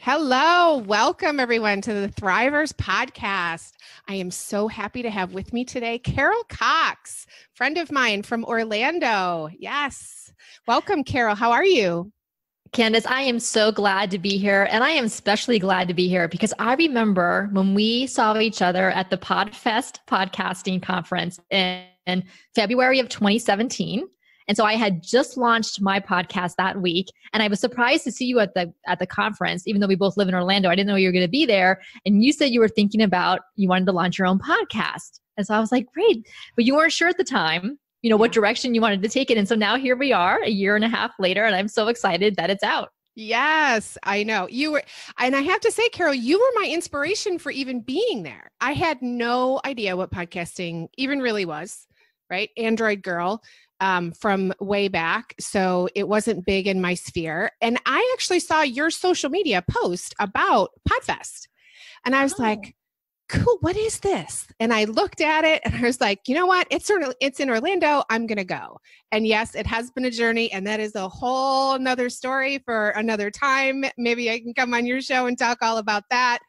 Hello, welcome everyone to the Thriverz podcast. I am so happy to have with me today Carol Cox, friend of mine from Orlando. Yes. Welcome, Carol. How are you? Candice, I am so glad to be here. And I am especially glad to be here because I remember when we saw each other at the PodFest podcasting conference in February of 2017. And so I had just launched my podcast that week, and I was surprised to see you at the conference, even though we both live in Orlando. I didn't know you were going to be there. And you said you were thinking about, you wanted to launch your own podcast. And so I was like, great. But you weren't sure at the time, what direction you wanted to take it. And so now here we are a year and a half later, and I'm so excited that it's out. Yes, I know. You were, and I have to say, Carol, you were my inspiration for even being there. I had no idea what podcasting even really was, right? Android girl. From way back. So it wasn't big in my sphere. And I actually saw your social media post about PodFest. And I was like, cool, what is this? And I looked at it and I was like, you know what? It's in Orlando. I'm going to go. And yes, it has been a journey. And that is a whole nother story for another time. Maybe I can come on your show and talk all about that.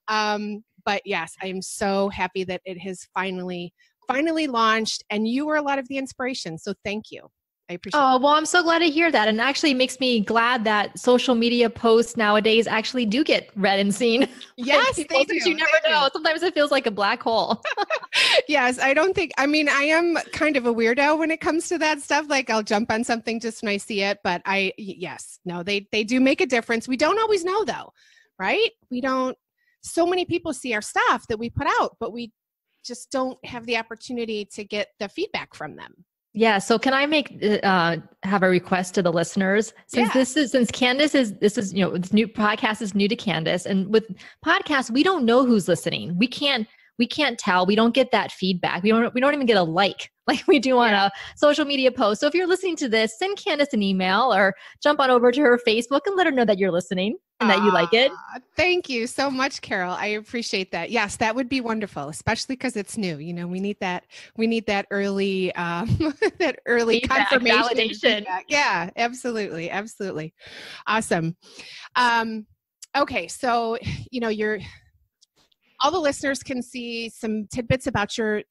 But yes, I am so happy that it has finally launched, and you were a lot of the inspiration. So thank you. I appreciate it. Oh, well, I'm so glad to hear that. And actually makes me glad that social media posts nowadays actually do get read and seen. Yes, they do. You never know. Sometimes it feels like a black hole. Yes, I am kind of a weirdo when it comes to that stuff. Like I'll jump on something just when I see it, but they do make a difference. We don't always know though, right? So many people see our stuff that we put out, but we just don't have the opportunity to get the feedback from them. Yeah. So can I have a request to the listeners? Since Candice this new podcast is new to Candice, and with podcasts, we don't know who's listening. We can't tell. We don't get that feedback. We don't even get a like we do on a social media post. So if you're listening to this, send Candice an email or jump on over to her Facebook and let her know that you're listening and that you like it. Thank you so much, Carol. I appreciate that. Yes, that would be wonderful, especially because it's new. We need that early that early feedback, confirmation. Validation. Yeah, absolutely. Absolutely. Awesome. Okay. So, all the listeners can see some tidbits about your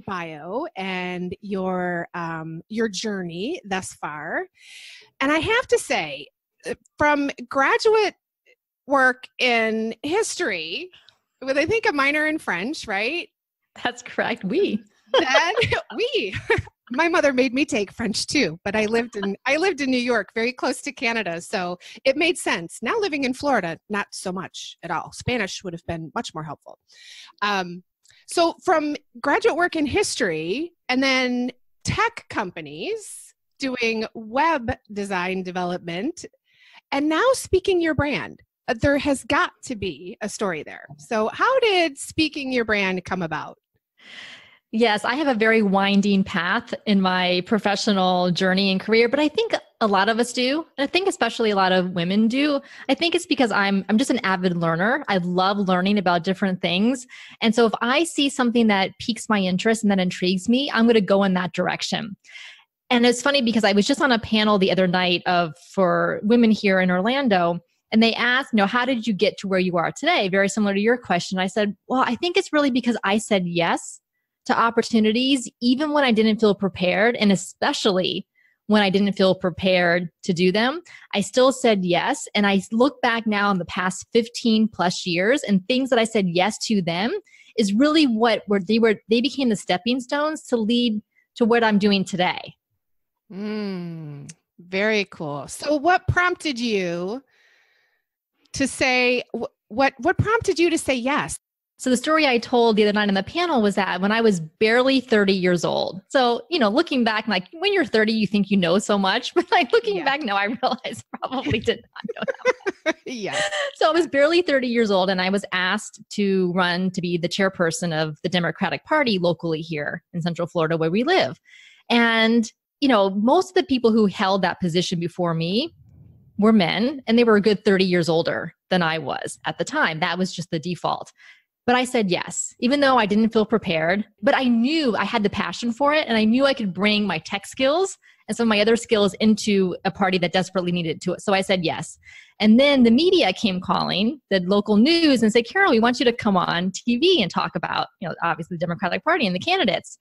bio and your journey thus far. And I have to say, from graduate work in history, with I think a minor in French, right? That's correct. My mother made me take French too, but I lived in New York, very close to Canada, so it made sense. Now living in Florida, not so much at all. Spanish would have been much more helpful. So from graduate work in history and then tech companies doing web design development, and now speaking your brand, there has got to be a story there. So how did speaking your brand come about? Yes, I have a very winding path in my professional journey and career, but I think a lot of us do. And I think especially a lot of women do. I think it's because I'm just an avid learner. I love learning about different things. And so if I see something that piques my interest and that intrigues me, I'm going to go in that direction. And it's funny because I was just on a panel the other night for women here in Orlando, and they asked, how did you get to where you are today? Very similar to your question. I said, well, I think it's really because I said yes to opportunities, even when I didn't feel prepared, and especially when I didn't feel prepared to do them. I still said yes. And I look back now in the past 15 plus years, and things that I said yes to them is really they became the stepping stones to lead to what I'm doing today. Very cool. So what prompted you to say, what prompted you to say yes? So the story I told the other night on the panel was that when I was barely 30 years old. So, looking back, like when you're 30, you think you know so much, but looking back now, I realize probably did not know that much. Yeah. So I was barely 30 years old, and I was asked to run to be the chairperson of the Democratic Party locally here in Central Florida where we live. And, most of the people who held that position before me were men, and they were a good 30 years older than I was at the time. That was just the default. But I said yes, even though I didn't feel prepared, but I knew I had the passion for it, and I knew I could bring my tech skills and some of my other skills into a party that desperately needed to it. So I said yes. And then the media came calling, the local news, and said, Carol, we want you to come on TV and talk about, obviously the Democratic Party and the candidates.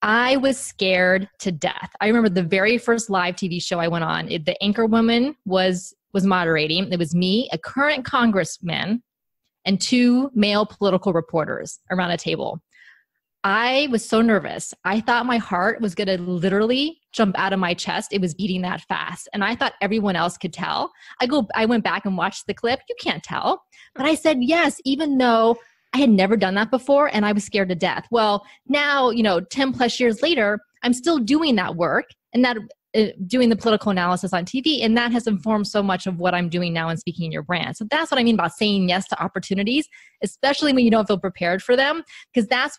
I was scared to death. I remember the very first live TV show I went on, the anchor woman was moderating. It was me, a current congressman, and 2 male political reporters around a table. I was so nervous. I thought my heart was going to literally jump out of my chest. It was beating that fast. And I thought everyone else could tell. I went back and watched the clip. You can't tell. But I said yes, even though I had never done that before and I was scared to death. Well, now, 10 plus years later, I'm still doing that work and that doing the political analysis on TV. And that has informed so much of what I'm doing now in speaking your brand. So that's what I mean about saying yes to opportunities, especially when you don't feel prepared for them, because that's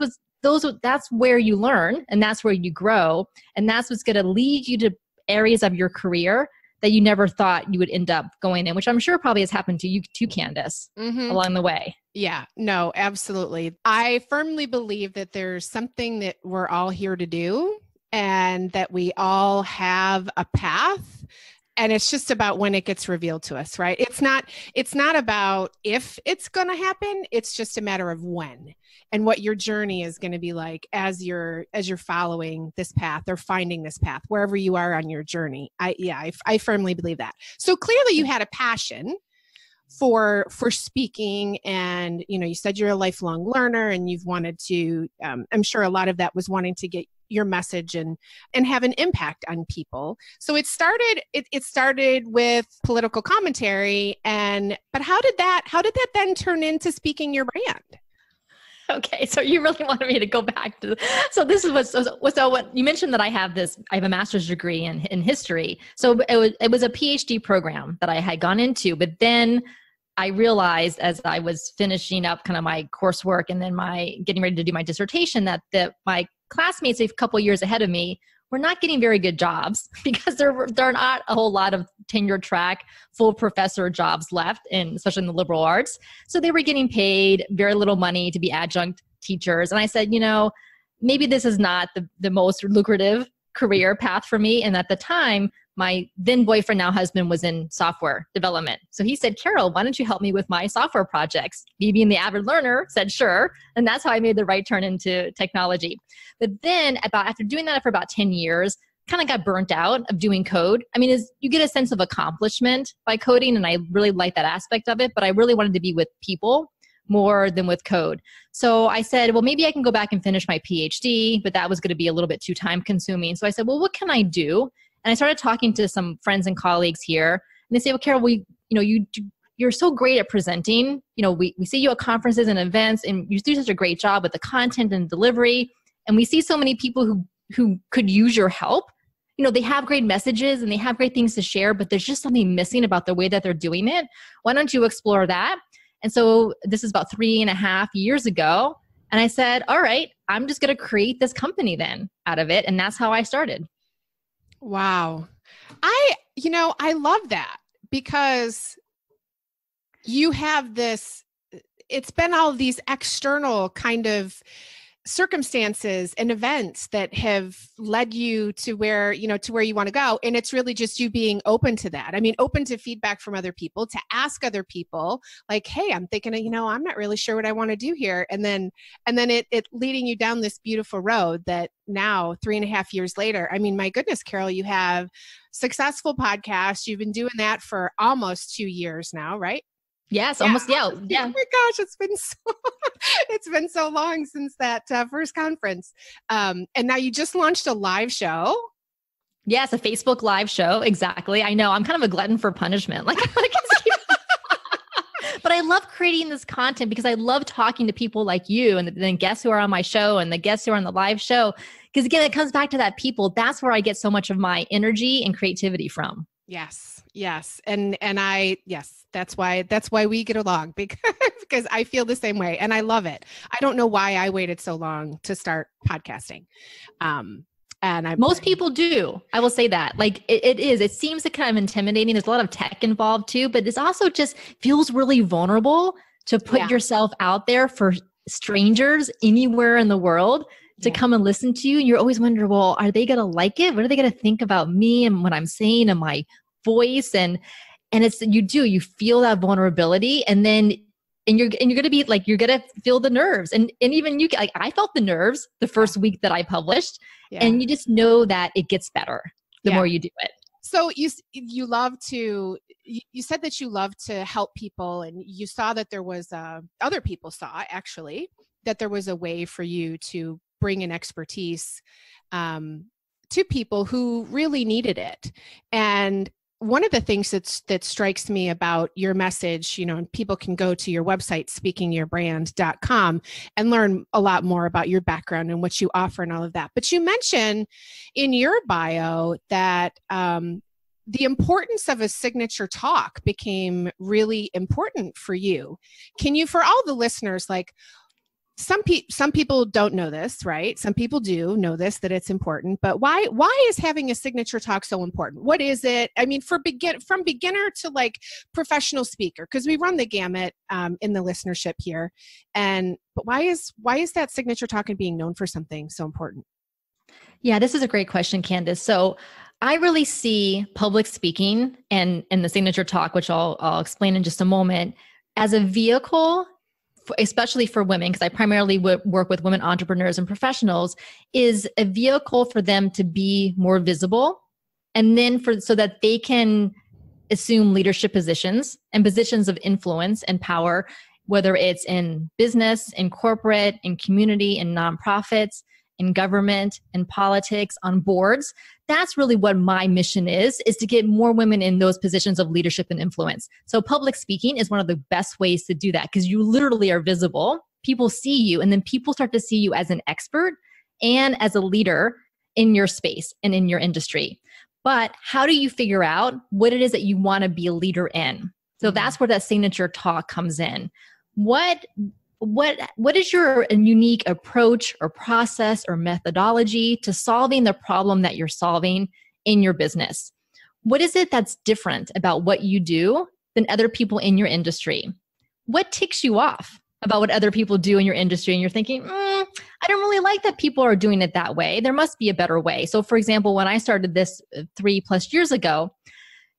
where you learn and that's where you grow. And that's what's going to lead you to areas of your career that you never thought you would end up going in, which I'm sure probably has happened to you too, Candice, along the way. Yeah, no, absolutely. I firmly believe that there's something that we're all here to do and that we all have a path. And it's just about when it gets revealed to us, right? It's not about if it's going to happen. It's just a matter of when and what your journey is going to be like as you're following this path or finding this path, wherever you are on your journey. I firmly believe that. So clearly you had a passion for speaking, and you said you're a lifelong learner and you've wanted to, I'm sure a lot of that was wanting to get your message and have an impact on people. So it started with political commentary, but how did that then turn into speaking your brand? Okay, so you really wanted me to go back to, so this is what you mentioned, that I have a master's degree in history. So it was a PhD program that I had gone into, but then I realized as I was finishing up kind of my coursework and then getting ready to do my dissertation that my classmates a couple years ahead of me were not getting very good jobs because there are not a whole lot of tenure track full professor jobs left, especially in the liberal arts. So they were getting paid very little money to be adjunct teachers. And I said, maybe this is not the most lucrative career path for me. And at the time, my then boyfriend, now husband, was in software development. So he said, Carol, why don't you help me with my software projects? Me being the avid learner said, sure. And that's how I made the right turn into technology. But then after doing that for about 10 years, kind of got burnt out of doing code. I mean, you get a sense of accomplishment by coding, and I really like that aspect of it, but I really wanted to be with people more than with code. So I said, well, maybe I can go back and finish my PhD, but that was going to be a little bit too time consuming. So I said, well, what can I do? And I started talking to some friends and colleagues here, and they say, well, Carol, you're so great at presenting. We see you at conferences and events, and you do such a great job with the content and delivery. And we see so many people who could use your help. They have great messages and they have great things to share, but there's just something missing about the way that they're doing it. Why don't you explore that? And so this is about 3.5 years ago. And I said, all right, I'm just going to create this company then out of it. And that's how I started. Wow. I love that because you have it's been all these external kind of circumstances and events that have led you to where you want to go. And it's really just you being open to that. I mean, open to feedback from other people, to ask other people like, hey, I'm thinking, I'm not really sure what I want to do here. And then it leading you down this beautiful road that now 3.5 years later, I mean, my goodness, Carol, you have successful podcast. You've been doing that for almost 2 years now, right? Yes, almost. Yeah. Oh my gosh, it's been so long since that first conference. And now you just launched a live show. Yes, a Facebook live show. Exactly. I know. I'm kind of a glutton for punishment. But I love creating this content because I love talking to people like you and then guests who are on my show and the guests who are on the live show. Because again, it comes back to that people. That's where I get so much of my energy and creativity from. Yes. And that's why we get along because I feel the same way and I love it. I don't know why I waited so long to start podcasting. Most people do. I will say that. It seems kind of intimidating. There's a lot of tech involved too, but this also just feels really vulnerable to put yourself out there for strangers anywhere in the world. to come and listen to you. And you're always wondering, well, are they going to like it? What are they going to think about me and what I'm saying and my voice? And you feel that vulnerability, and you're going to be like, you're going to feel the nerves. And even you, like, I felt the nerves the first week that I published, and you just know that it gets better the more you do it. So you said that you love to help people, and you saw that there was, other people saw actually, that there was a way for you to bring an expertise to people who really needed it. And one of the things that strikes me about your message, and people can go to your website, speakingyourbrand.com, and learn a lot more about your background and what you offer and all of that. But you mention in your bio that the importance of a signature talk became really important for you. Can you, for all the listeners, like, some people don't know this, right? Some people do know this, that it's important, but why is having a signature talk so important? What is it? I mean, from beginner to like professional speaker, because we run the gamut in the listenership here. But why is that signature talk and being known for something so important? Yeah, this is a great question, Candice. So I really see public speaking and the signature talk, which I'll explain in just a moment, as a vehicle, especially for women, because I primarily work with women entrepreneurs and professionals, is a vehicle for them to be more visible, and then so that they can assume leadership positions and positions of influence and power, whether it's in business, in corporate, in community, in nonprofits, in government, in politics, on boards. That's really what my mission is to get more women in those positions of leadership and influence. So public speaking is one of the best ways to do that, because you literally are visible. People see you, and then people start to see you as an expert and as a leader in your space and in your industry. But how do you figure out what it is that you want to be a leader in? So that's where that signature talk comes in. What is your unique approach or process or methodology to solving the problem that you're solving in your business? What is it that's different about what you do than other people in your industry? What ticks you off about what other people do in your industry? And you're thinking, I don't really like that people are doing it that way. There must be a better way. So for example, when I started this 3+ years ago,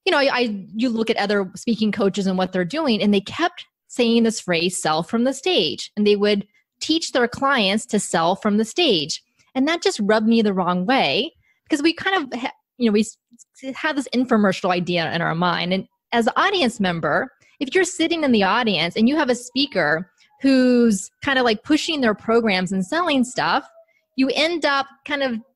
you look at other speaking coaches and what they're doing, and they kept saying this phrase, sell from the stage. And they would teach their clients to sell from the stage. And that just rubbed me the wrong way, because we kind of, we have this infomercial idea in our mind. And as an audience member, if you're sitting in the audience and you have a speaker who's kind of like pushing their programs and selling stuff, you end up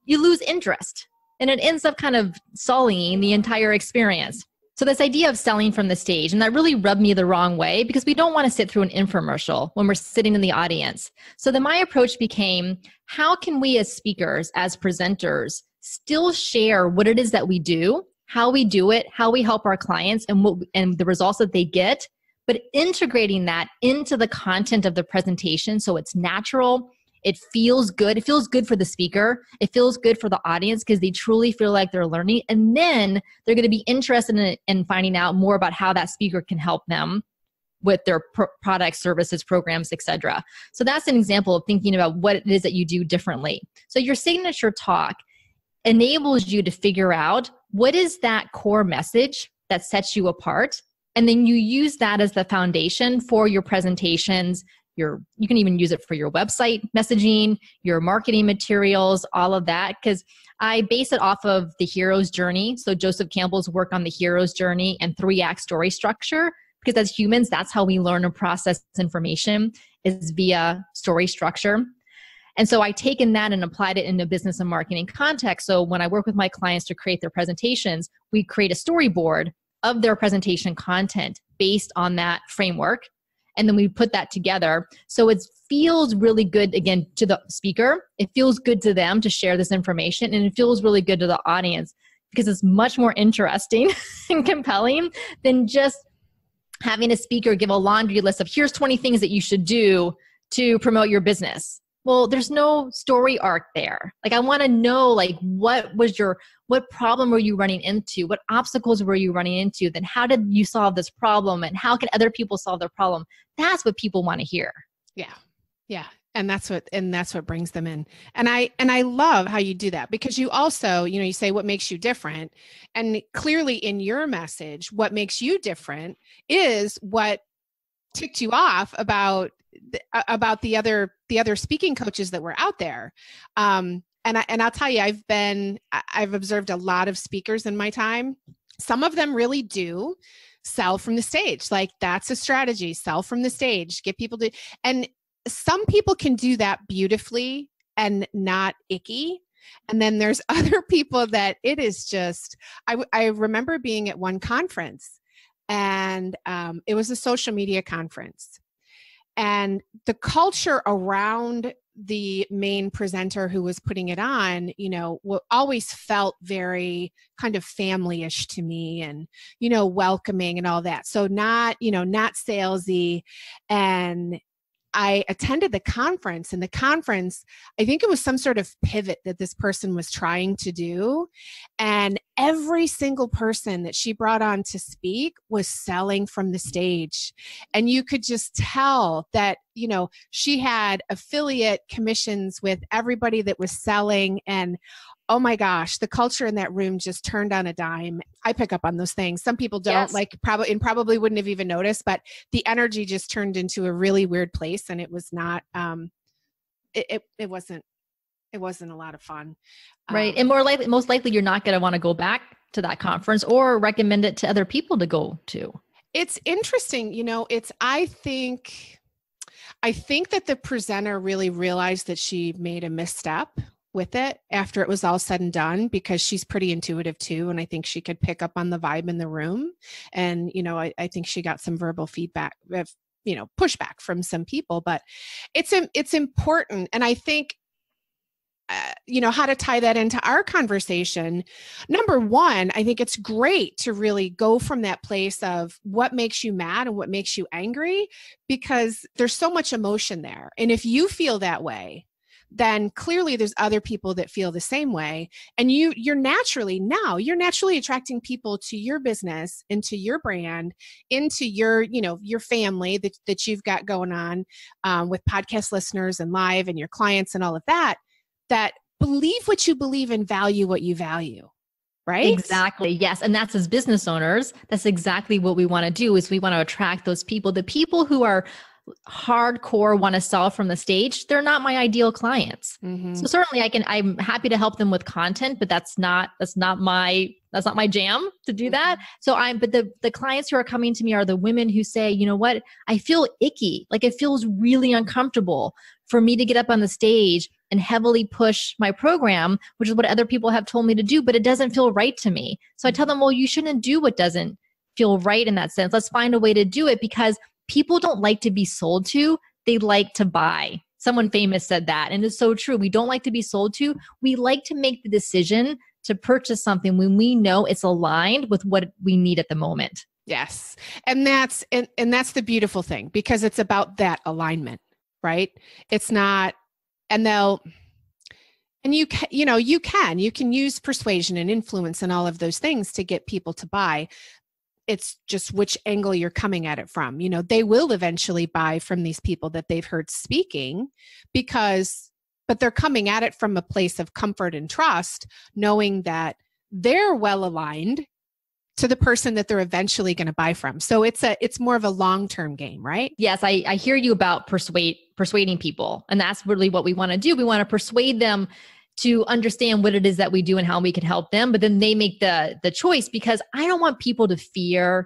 you lose interest, and it ends up kind of sullying the entire experience. So this idea of selling from the stage, and that really rubbed me the wrong way, because we don't want to sit through an infomercial when we're sitting in the audience. So then my approach became, how can we as speakers, as presenters, still share what it is that we do, how we do it, how we help our clients, and the results that they get, but integrating that into the content of the presentation so it's natural. It feels good. It feels good for the speaker. It feels good for the audience, because they truly feel like they're learning. And then they're going to be interested in finding out more about how that speaker can help them with their products, services, programs, etc. So that's an example of thinking about what it is that you do differently. So your signature talk enables you to figure out what is that core message that sets you apart. And then you use that as the foundation for your presentations. You can even use it for your website messaging, your marketing materials, all of that, because I base it off of the hero's journey. So Joseph Campbell's work on the hero's journey and 3-act story structure, because as humans, that's how we learn and process information, is via story structure. And so I taken that and applied it in a business and marketing context. So when I work with my clients to create their presentations, we create a storyboard of their presentation content based on that framework. And then we put that together. So it feels really good, again, to the speaker. It feels good to them to share this information. And it feels really good to the audience, because it's much more interesting and compelling than just having a speaker give a laundry list of, here's 20 things that you should do to promote your business. Well, there's no story arc there. Like, I want to know, like, what problem were you running into? What obstacles were you running into? Then how did you solve this problem? And how can other people solve their problem? That's what people want to hear. Yeah. Yeah. And that's what brings them in. And I love how you do that, because you also, you say what makes you different. And clearly in your message, what makes you different is what ticked you off about the other speaking coaches that were out there. And I'll tell you, I've observed a lot of speakers in my time. Some of them really do sell from the stage. Like, that's a strategy, sell from the stage, get people to, and some people can do that beautifully and not icky. And then there's other people that it is just, I remember being at one conference, and it was a social media conference. And the culture around the main presenter who was putting it on, always felt very kind of family-ish to me, and, welcoming and all that. So not salesy. And I attended the conference, and the conference, I think it was some sort of pivot that this person was trying to do. And every single person that she brought on to speak was selling from the stage. And you could just tell that, she had affiliate commissions with everybody that was selling. And oh my gosh, the culture in that room just turned on a dime. I pick up on those things. Some people don't, Yes. probably wouldn't have even noticed, but the energy just turned into a really weird place. And it was not, it wasn't a lot of fun. Right. And most likely you're not going to want to go back to that conference or recommend it to other people to go to. It's interesting. I think that the presenter really realized that she made a misstep with it after it was all said and done, because she's pretty intuitive too. And I think she could pick up on the vibe in the room. And, I think she got some verbal feedback, pushback from some people, but it's important. And I think, how to tie that into our conversation. Number one, I think it's great to really go from that place of what makes you mad and what makes you angry, because there's so much emotion there. And if you feel that way, then clearly there's other people that feel the same way. And you're naturally attracting people to your business, into your brand, into your family that you've got going on with podcast listeners and live, and your clients and all of that believe what you believe and value what you value. Right? Exactly. Yes. And that's, as business owners, that's exactly what we want to do, is we want to attract those people, the people who are hardcore, want to sell from the stage. They're not my ideal clients. Mm-hmm. So certainly I'm happy to help them with content, but that's not my jam to do that. So but the clients who are coming to me are the women who say, you know what, I feel icky. Like, it feels really uncomfortable for me to get up on the stage and heavily push my program, which is what other people have told me to do, but it doesn't feel right to me. So I tell them, well, you shouldn't do what doesn't feel right in that sense. Let's find a way to do it, because people don't like to be sold to. They like to buy. Someone famous said that, and it's so true. We don't like to be sold to. We like to make the decision to purchase something when we know it's aligned with what we need at the moment. Yes. And that's the beautiful thing, because it's about that alignment, right? It's not, you can use persuasion and influence and all of those things to get people to buy. It's just which angle you're coming at it from. They will eventually buy from these people that they've heard speaking, but they're coming at it from a place of comfort and trust, knowing that they're well aligned to the person that they're eventually going to buy from. So it's more of a long-term game, right? Yes, I hear you about persuading people. And that's really what we want to do. We want to persuade them to understand what it is that we do and how we can help them. But then they make the choice, because I don't want people to feel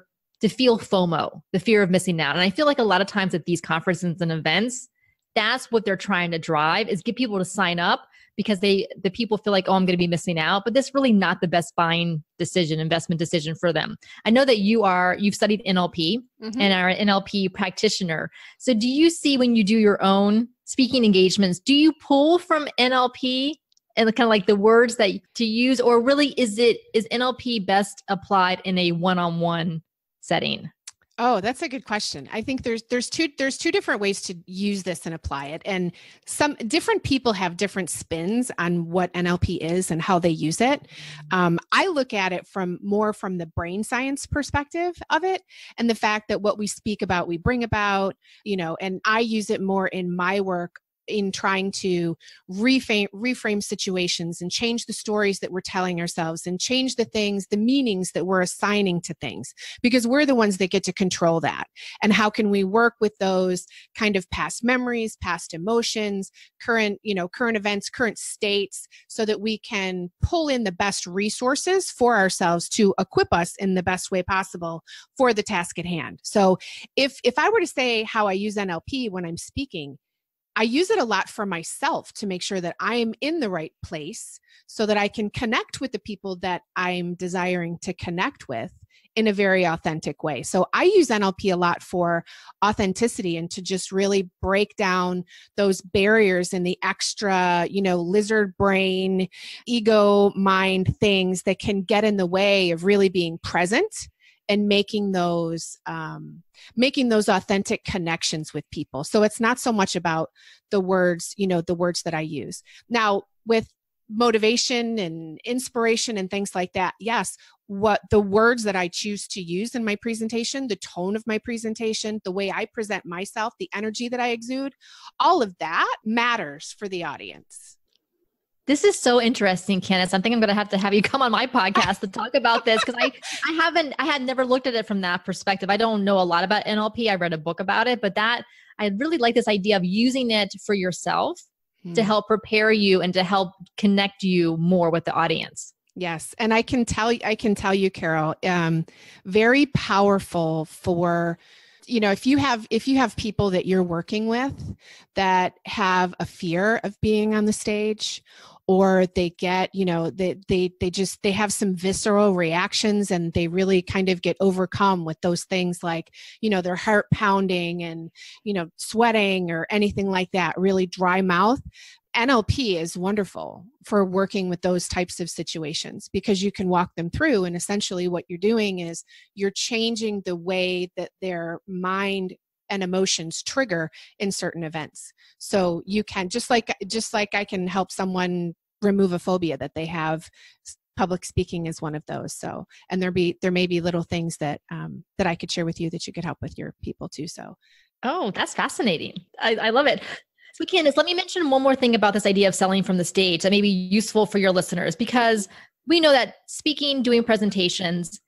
FOMO, the fear of missing out. And I feel like a lot of times at these conferences and events, that's what they're trying to drive, is get people to sign up, because the people feel like, oh, I'm going to be missing out. But that's really not the best investment decision for them. I know that you've studied NLP Mm-hmm. and are an NLP practitioner. So do you see, when you do your own speaking engagements, do you pull from NLP and kind of like the words that to use, or really is NLP best applied in a one-on-one setting? Oh, that's a good question. I think there's two different ways to use this and apply it. And some different people have different spins on what NLP is and how they use it. I look at it from the brain science perspective of it, and the fact that what we speak about, we bring about, and I use it more in my work in trying to reframe situations and change the stories that we're telling ourselves and change the meanings that we're assigning to things, because we're the ones that get to control that. And how can we work with those kind of past memories, past emotions, current events, current states, so that we can pull in the best resources for ourselves to equip us in the best way possible for the task at hand. So if I were to say how I use NLP when I'm speaking, I use it a lot for myself to make sure that I am in the right place so that I can connect with the people that I'm desiring to connect with in a very authentic way. So I use NLP a lot for authenticity and to just really break down those barriers and the extra, lizard brain, ego mind things that can get in the way of really being present and making those authentic connections with people. So it's not so much about the words, the words that I use. Now, with motivation and inspiration and things like that, yes, what the words that I choose to use in my presentation, the tone of my presentation, the way I present myself, the energy that I exude, all of that matters for the audience. This is so interesting, Candice. I think I'm going to have you come on my podcast to talk about this, because I had never looked at it from that perspective. I don't know a lot about NLP. I read a book about it, but I really like this idea of using it for yourself to help prepare you and to help connect you more with the audience. Yes. And I can tell you, Carol, very powerful for, if you have people that you're working with that have a fear of being on the stage, or they get, they have some visceral reactions and they really kind of get overcome with those things like, their heart pounding and, sweating or anything like that, really dry mouth. NLP is wonderful for working with those types of situations because you can walk them through. And essentially what you're doing is you're changing the way that their mind and emotions trigger in certain events. So you can, just like I can help someone remove a phobia that they have, public speaking is one of those. So, and there may be little things that I could share with you that you could help with your people too. So. Oh, that's fascinating. I love it. So Candice, let me mention one more thing about this idea of selling from the stage that may be useful for your listeners, because we know that speaking, doing presentations,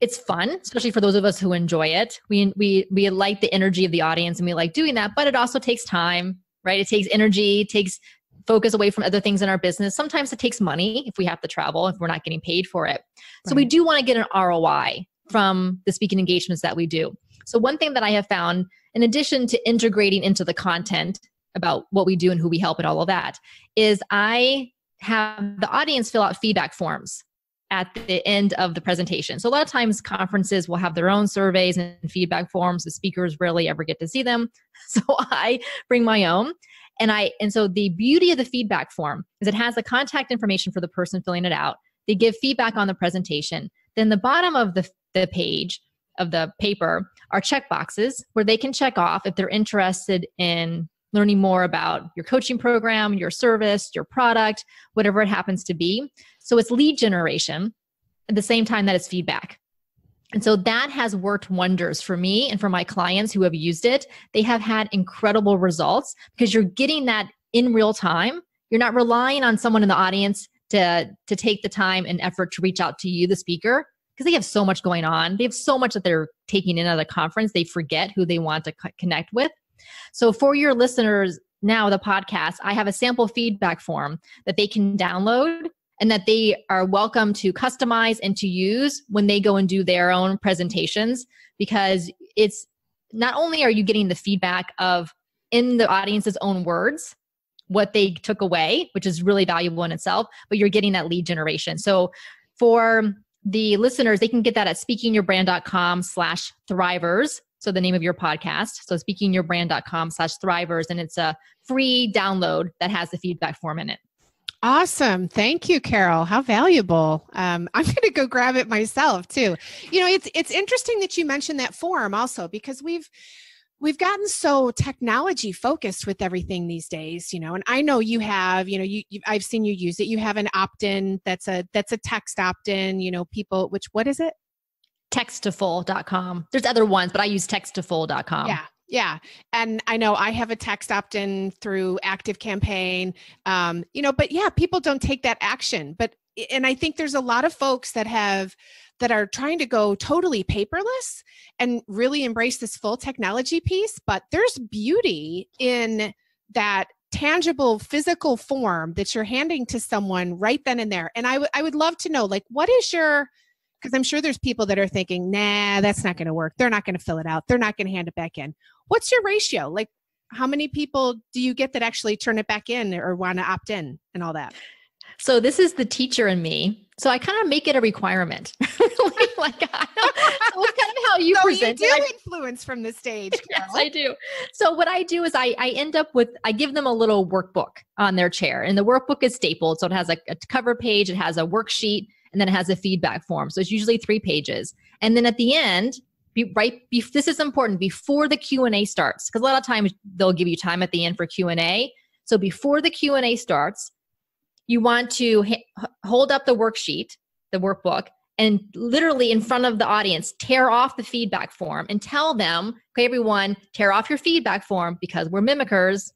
it's fun, especially for those of us who enjoy it. We like the energy of the audience and we like doing that, but it also takes time, right? It takes energy, it takes focus away from other things in our business. Sometimes it takes money if we have to travel, if we're not getting paid for it. So we do want to get an ROI from the speaking engagements that we do. So one thing that I have found, in addition to integrating into the content about what we do and who we help and all of that, is I have the audience fill out feedback forms at the end of the presentation. So a lot of times conferences will have their own surveys and feedback forms. The speakers rarely ever get to see them. So I bring my own. And so the beauty of the feedback form is it has the contact information for the person filling it out. They give feedback on the presentation. Then the bottom of the page of the paper are check boxes where they can check off if they're interested in learning more about your coaching program, your service, your product, whatever it happens to be. So it's lead generation at the same time that it's feedback. And so that has worked wonders for me and for my clients who have used it. They have had incredible results because you're getting that in real time. You're not relying on someone in the audience to take the time and effort to reach out to you, the speaker, because they have so much going on. They have so much that they're taking in at the conference. They forget who they want to connect with. So for your listeners now, the podcast, I have a sample feedback form that they can download and that they are welcome to customize and to use when they go and do their own presentations, because it's not only are you getting the feedback of in the audience's own words, what they took away, which is really valuable in itself, but you're getting that lead generation. So for the listeners, they can get that at speakingyourbrand.com/Thriverz. So the name of your podcast. So speakingyourbrand.com/Thriverz. And it's a free download that has the feedback form in it. Awesome. Thank you, Carol. How valuable. I'm going to go grab it myself too. It's interesting that you mentioned that form also, because we've gotten so technology focused with everything these days, and I know you have, I've seen you use it. You have an opt-in that's a text opt-in, what is it? Texttofull.com. There's other ones, but I use texttofull.com. Yeah. Yeah. And I know I have a text opt-in through Active Campaign, but yeah, people don't take that action. And I think there's a lot of folks that are trying to go totally paperless and really embrace this full technology piece. But there's beauty in that tangible physical form that you're handing to someone right then and there. And I would love to know, like, because I'm sure there's people that are thinking, nah, that's not going to work. They're not going to fill it out. They're not going to hand it back in. What's your ratio? Like, how many people do you get that actually turn it back in or want to opt in and all that? So this is the teacher in me. So I kind of make it a requirement. So it's kind of how you present it. So you do influence from the stage. Yes, I do. So what I do is I end up I give them a little workbook on their chair, and the workbook is stapled. So it has a cover page, it has a worksheet, and then it has a feedback form. So it's usually 3 pages. And then at the end, this is important, before the Q&A starts, because a lot of times they'll give you time at the end for Q&A. So before the Q&A starts, you want to hold up the worksheet, the workbook, and literally in front of the audience, tear off the feedback form and tell them, okay, everyone, tear off your feedback form, because we're mimickers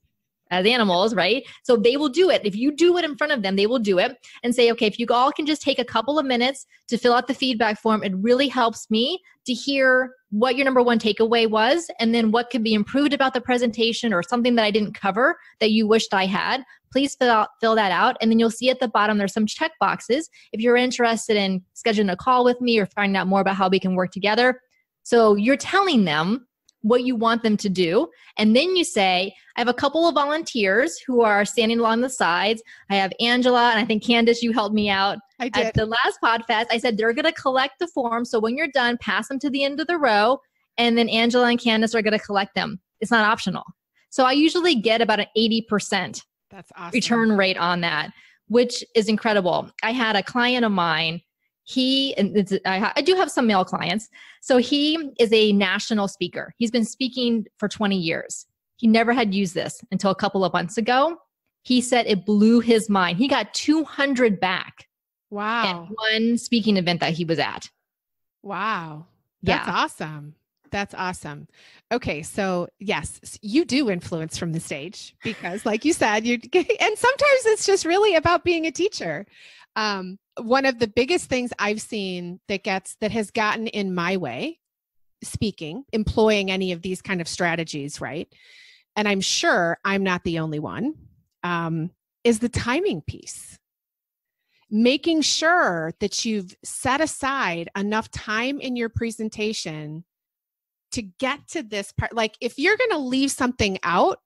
as animals, right? So they will do it. If you do it in front of them, they will do it and say, okay, if you all can just take a couple of minutes to fill out the feedback form, it really helps me to hear what your number one takeaway was, and then what could be improved about the presentation or something that I didn't cover that you wished I had. Please fill that out. And then you'll see at the bottom, there's some check boxes if you're interested in scheduling a call with me or finding out more about how we can work together. So you're telling them what you want them to do. And then you say, I have a couple of volunteers who are standing along the sides. I have Angela, and I think Candice, you helped me out at the last podcast. I said, they're going to collect the forms. So when you're done, pass them to the end of the row. And then Angela and Candice are going to collect them. It's not optional. So I usually get about an 80% That's awesome. return rate on that, which is incredible. I had a client of mine. I do have some male clients. So he is a national speaker. He's been speaking for 20 years. He never had used this until a couple of months ago. He said it blew his mind. He got 200 back. Wow. At one speaking event that he was at. Wow. That's awesome. That's awesome. Okay. So yes, you do influence from the stage because like you said, and sometimes it's just really about being a teacher. One of the biggest things I've seen that has gotten in my way, employing any of these kind of strategies, right? And I'm sure I'm not the only one, is the timing piece. Making sure that you've set aside enough time in your presentation to get to this part. Like if you're going to leave something out,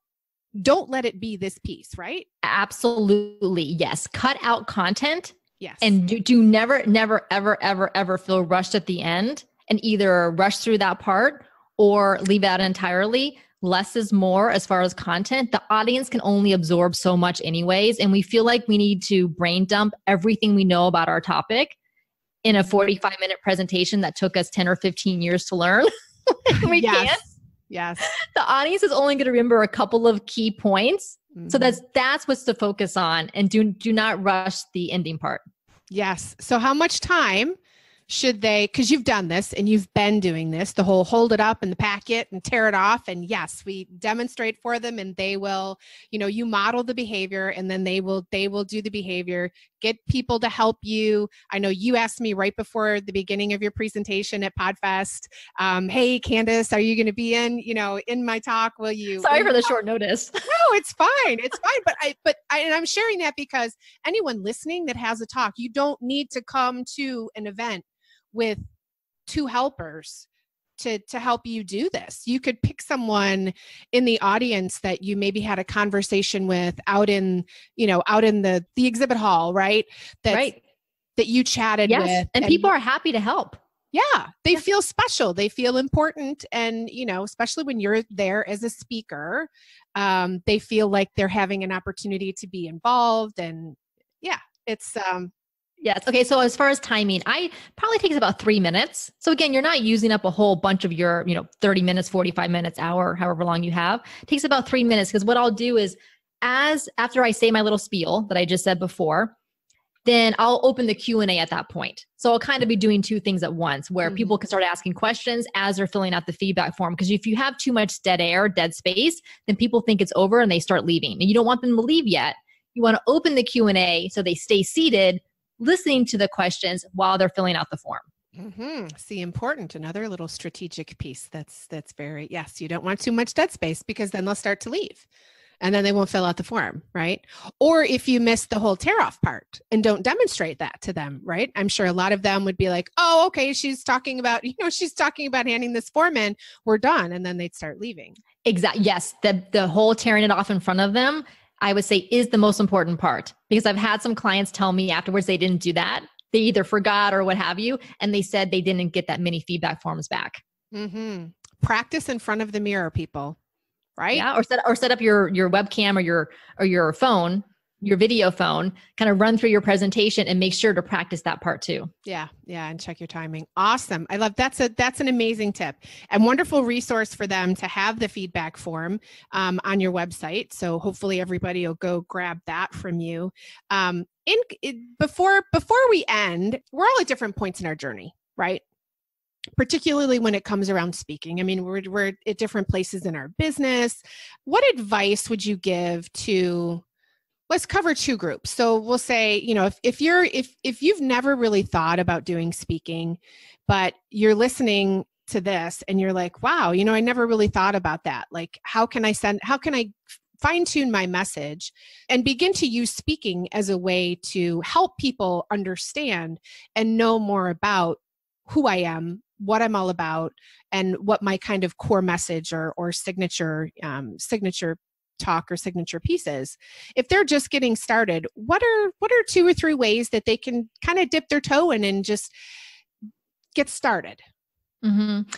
don't let it be this piece, right? Absolutely. Yes. Cut out content. Yes. And do never, ever, ever, ever feel rushed at the end and either rush through that part or leave out entirely. Less is more as far as content. The audience can only absorb so much anyways. And we feel like we need to brain dump everything we know about our topic in a 45-minute presentation that took us 10 or 15 years to learn. We can't. Yes. The audience is only going to remember a couple of key points. So that's what's to focus on, and do not rush the ending part. Yes. So how much time should they, because you've done this and you've been doing this, the whole hold it up in the packet and tear it off. And yes, we demonstrate for them and they will, you model the behavior and then they will do the behavior, get people to help you. I know you asked me right before the beginning of your presentation at PodFest, hey, Candice, are you going to be in my talk? Will you? Sorry for the short notice. No, it's fine. It's fine. But I'm sharing that because anyone listening that has a talk, you don't need to come to an event with 2 helpers to help you do this. You could pick someone in the audience that you maybe had a conversation with out in the exhibit hall, right? That you chatted with. And people are happy to help. Yeah. They feel special. They feel important. And, especially when you're there as a speaker, they feel like they're having an opportunity to be involved. And it's, yes. Okay. So as far as timing, I probably takes about 3 minutes. So again, you're not using up a whole bunch of your, 30 minutes, 45 minutes, hour, however long you have. It takes about 3 minutes because what I'll do is after I say my little spiel that I just said before, then I'll open the Q&A at that point. So I'll kind of be doing two things at once where people can start asking questions as they're filling out the feedback form. Because if you have too much dead air, dead space, then people think it's over and they start leaving. And you don't want them to leave yet. You want to open the Q&A so they stay seated, listening to the questions while they're filling out the form. See, important. Another little strategic piece. That's very, yes, you don't want too much dead space because then they'll start to leave. And then they won't fill out the form, right? Or if you miss the whole tear off part and don't demonstrate that to them, right? I'm sure a lot of them would be like, oh, okay, she's talking about handing this form in, we're done. And then they'd start leaving. Exactly. Yes. The whole tearing it off in front of them, I would say is the most important part, because I've had some clients tell me afterwards they didn't do that. They either forgot or what have you. And they said they didn't get that many feedback forms back. Practice in front of the mirror, people. Right? Yeah. Or set up your webcam or your phone, your video phone, kind of run through your presentation and make sure to practice that part too. Yeah. And check your timing. Awesome. I love that's an amazing tip and wonderful resource for them to have the feedback form on your website. So hopefully everybody will go grab that from you. Before we end, we're all at different points in our journey, right? Particularly when it comes around speaking. I mean, we're at different places in our business. What advice would you give to, let's cover two groups. So we'll say, if you've never really thought about doing speaking, but you're listening to this and you're like, wow, I never really thought about that. Like, how can I fine tune my message and begin to use speaking as a way to help people understand and know more about who I am, what I'm all about, and what my kind of core message or signature talk or signature piece is. If they're just getting started, what are 2 or 3 ways that they can kind of dip their toe in and just get started?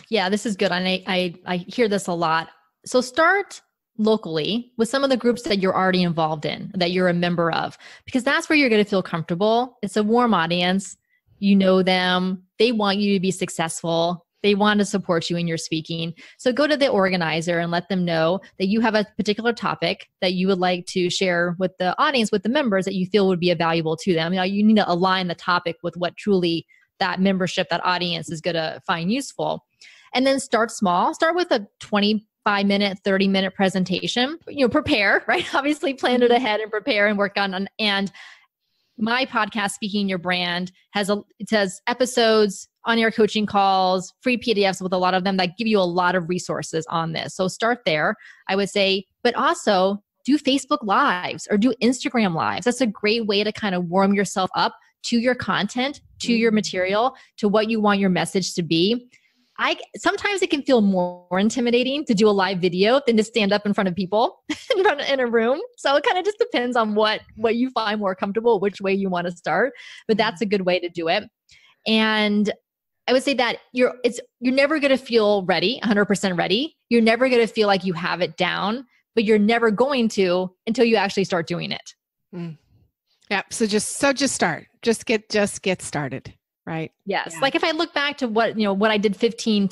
Yeah, this is good. And I hear this a lot. So start locally with some of the groups that you're already involved in, that you're a member of, because that's where you're going to feel comfortable. It's a warm audience. You know them. They want you to be successful. They want to support you in your speaking. So go to the organizer and let them know that you have a particular topic that you would like to share with the audience, with the members, that you feel would be valuable to them. You need to align the topic with what truly that membership, that audience is going to find useful. And then start small. Start with a 25-minute, 30-minute presentation. Prepare, right? Obviously plan it ahead and prepare and work on. And my podcast, Speaking Your Brand, has episodes, on-air coaching calls, free PDFs with a lot of them that give you a lot of resources on this. So start there, I would say, but also do Facebook Lives or do Instagram Lives. That's a great way to kind of warm yourself up to your content, to your material, to what you want your message to be. Sometimes it can feel more intimidating to do a live video than to stand up in front of people in a room. So it kind of just depends on what you find more comfortable, which way you want to start. But that's a good way to do it. And I would say that you're never going to feel ready, 100% ready. You're never going to feel like you have it down, but you're never going to until you actually start doing it. Yeah. So just start. Just get started. Right. Yes. Yeah. Like if I look back to what I did 15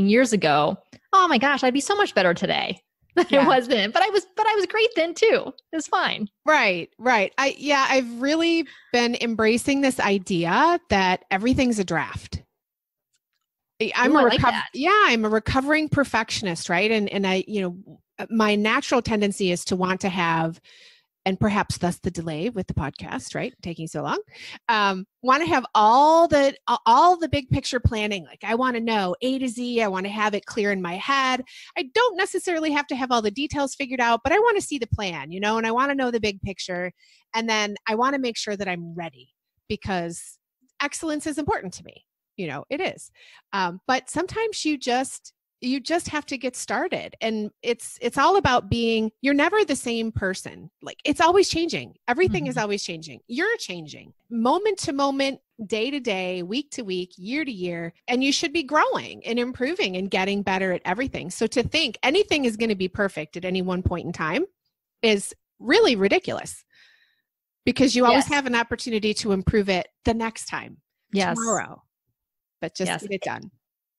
years ago, oh my gosh, I'd be so much better today than I wasn't. But I was great then too. It was fine. Right. I've really been embracing this idea that everything's a draft. I'm a recovering perfectionist, right? And I, my natural tendency is to want to have, and perhaps thus the delay with the podcast, right? Taking so long. Want to have all the big picture planning. Like I want to know A to Z. I want to have it clear in my head. I don't necessarily have to have all the details figured out, but I want to see the plan, and I want to know the big picture. And then I want to make sure that I'm ready because excellence is important to me. It is. But sometimes you just have to get started, and it's all about you're never the same person. Like it's always changing. Everything is always changing. You're changing moment to moment, day to day, week to week, year to year, and you should be growing and improving and getting better at everything. So to think anything is going to be perfect at any one point in time is really ridiculous, because you always have an opportunity to improve it the next time, tomorrow, but just get it done.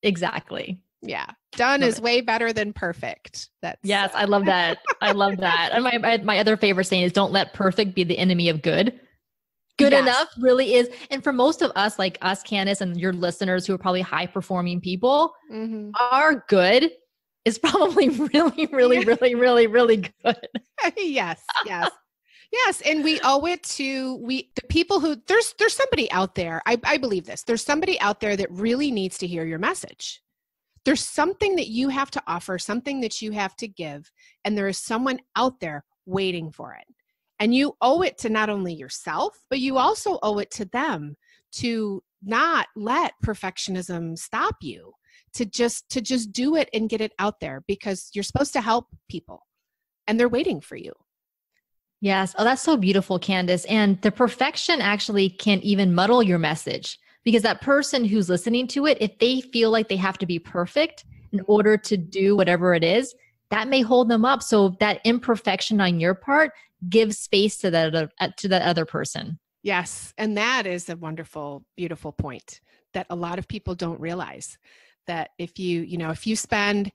Exactly. Yeah. Done is way better than perfect. Yes. I love that. I love that. And my other favorite saying is don't let perfect be the enemy of good. good Yes. enough really is. And for most of us, like us, Candice, and your listeners who are probably high performing people, our good is probably really, really, really, really, really good. Yes. Yes. Yes. And we owe it to the people who there's somebody out there. I believe this. There's somebody out there that really needs to hear your message. There's something that you have to offer, something that you have to give. And there is someone out there waiting for it. And you owe it to not only yourself, but you also owe it to them to not let perfectionism stop you, to just do it and get it out there, because you're supposed to help people and they're waiting for you. Yes. Oh, that's so beautiful, Candice. And the perfection actually can even muddle your message, because that person who's listening to it, if they feel like they have to be perfect in order to do whatever it is, that may hold them up. So that imperfection on your part gives space to that other person. Yes. And that is a wonderful, beautiful point that a lot of people don't realize, that if you spend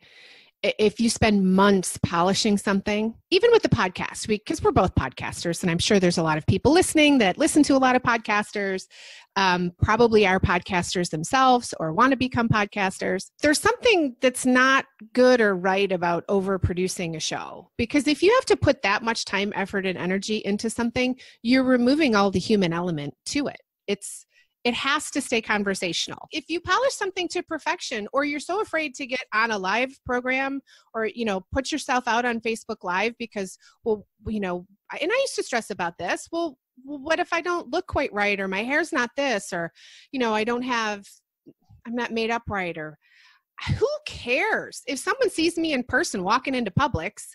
months polishing something, even with the podcast, because we're both podcasters, and I'm sure there's a lot of people listening that listen to a lot of podcasters, probably are podcasters themselves or want to become podcasters. There's something that's not good or right about overproducing a show, because if you have to put that much time, effort, and energy into something, you're removing all the human element to it. It has to stay conversational. If you polish something to perfection, or you're so afraid to get on a live program or, put yourself out on Facebook Live because, and I used to stress about this. Well, what if I don't look quite right, or my hair's not this, or, I'm not made up right, or who cares? If someone sees me in person walking into Publix,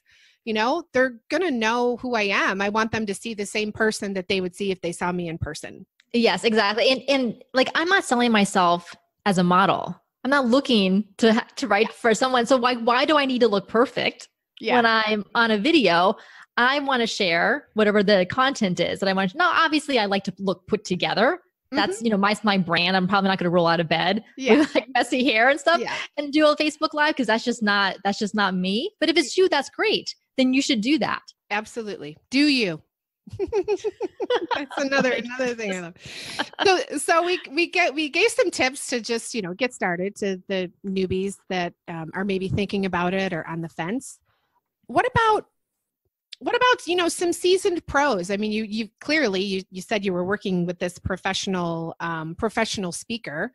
they're going to know who I am. I want them to see the same person that they would see if they saw me in person. Yes, exactly. And like, I'm not selling myself as a model. I'm not looking to write for someone. So why do I need to look perfect when I'm on a video? I want to share whatever the content is that I want to. No, obviously I like to look put together. That's, my brand. I'm probably not going to roll out of bed with like messy hair and stuff and do a Facebook Live, because that's just not me. But if it's you, that's great. Then you should do that. Absolutely. Do you? That's another thing I love. So we gave some tips to just get started to the newbies that are maybe thinking about it or on the fence. What about some seasoned pros? I mean, you clearly you said you were working with this professional speaker,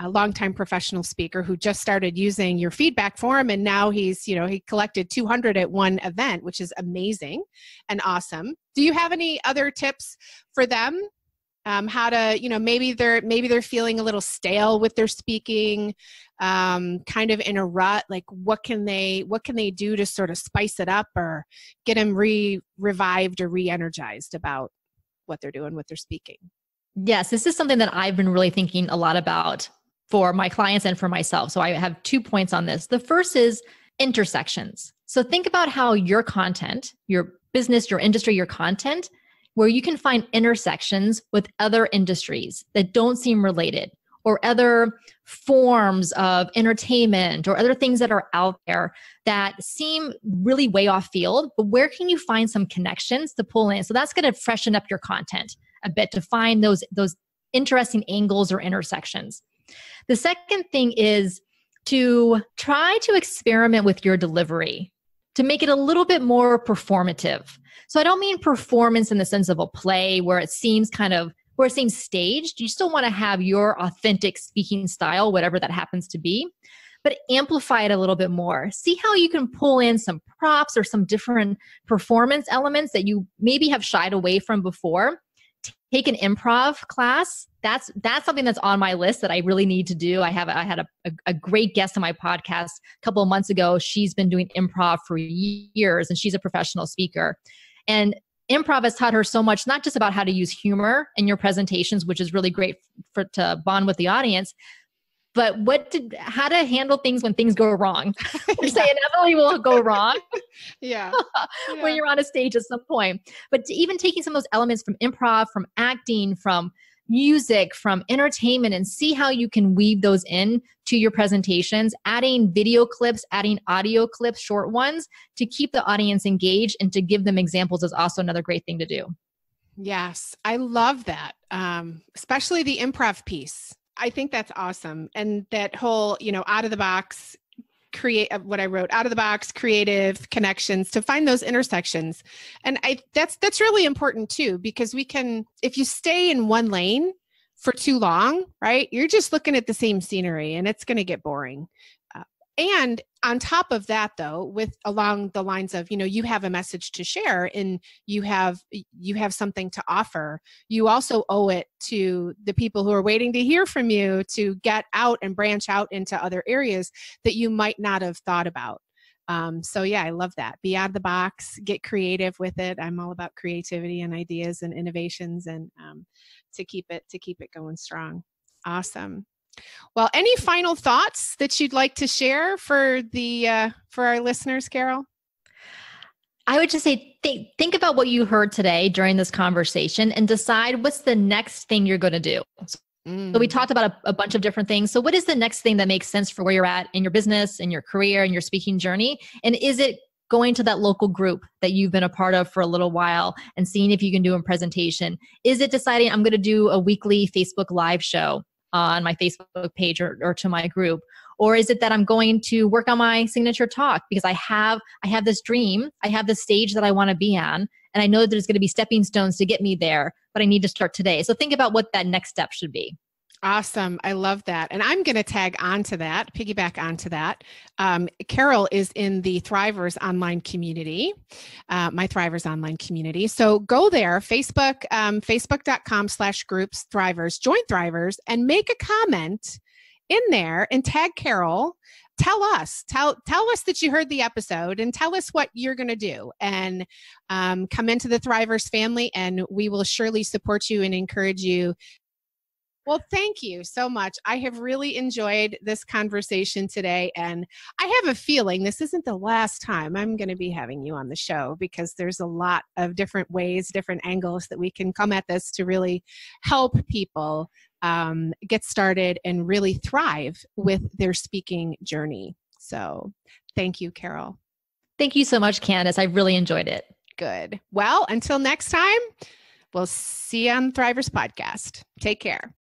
a longtime professional speaker who just started using your feedback form, and now he's he collected 200 at one event, which is amazing and awesome. Do you have any other tips for them? How to, maybe they're feeling a little stale with their speaking, kind of in a rut. Like, what can they do to sort of spice it up or get them revived or re-energized about what they're doing with their speaking? Yes, this is something that I've been really thinking a lot about for my clients and for myself. So I have 2 points on this. The first is intersections. So think about how your content, your business, your industry, your content, where you can find intersections with other industries that don't seem related, or other forms of entertainment, or other things that are out there that seem really way off field, but where can you find some connections to pull in? So that's going to freshen up your content a bit, to find those interesting angles or intersections. The second thing is to try to experiment with your delivery to make it a little bit more performative. So I don't mean performance in the sense of a play where it seems staged. You still want to have your authentic speaking style, whatever that happens to be, but amplify it a little bit more. See how you can pull in some props or some different performance elements that you maybe have shied away from before. Take an improv class. That's something that's on my list that I really need to do. I had a great guest on my podcast a couple of months ago. She's been doing improv for years, and she's a professional speaker. And improv has taught her so much, not just about how to use humor in your presentations, which is really great to bond with the audience, but how to handle things when things go wrong. Which they inevitably will go wrong. When you're on a stage at some point. But even taking some of those elements from improv, from acting, from music, from entertainment, and see how you can weave those in to your presentations, adding video clips, adding audio clips, short ones, to keep the audience engaged and to give them examples is also another great thing to do. Yes, I love that. Especially the improv piece. I think that's awesome. And that whole, out of the box create what I wrote, out of the box creative connections to find those intersections. And that's really important too, because if you stay in one lane for too long, right, you're just looking at the same scenery and it's going to get boring. And on top of that, though, with along the lines of, you have a message to share and you have something to offer, you also owe it to the people who are waiting to hear from you to get out and branch out into other areas that you might not have thought about. So yeah, I love that. Be out of the box, get creative with it. I'm all about creativity and ideas and innovations, and to keep it going strong. Awesome. Well, any final thoughts that you'd like to share for our listeners, Carol? I would just say, think about what you heard today during this conversation and decide what's the next thing you're going to do. So we talked about a bunch of different things. So what is the next thing that makes sense for where you're at in your business, in your career, in your speaking journey? And is it going to that local group that you've been a part of for a little while and seeing if you can do a presentation? Is it deciding I'm going to do a weekly Facebook Live show on my Facebook page or to my group? Or is it that I'm going to work on my signature talk because I have this dream, I have this stage that I want to be on, and I know that there's going to be stepping stones to get me there, but I need to start today. So think about what that next step should be. Awesome. I love that. And I'm going to piggyback onto that. Carol is in the Thriverz online community, my Thriverz online community. So go there, Facebook, facebook.com/groups Thriverz, join Thriverz and make a comment in there and tag Carol. Tell us that you heard the episode and tell us what you're going to do, and come into the Thriverz family, and we will surely support you and encourage you. Well, thank you so much. I have really enjoyed this conversation today, and I have a feeling this isn't the last time I'm going to be having you on the show, because there's a lot of different ways, different angles that we can come at this to really help people get started and really thrive with their speaking journey. So thank you, Carol. Thank you so much, Candice. I really enjoyed it. Good. Well, until next time, we'll see you on Thriverz podcast. Take care.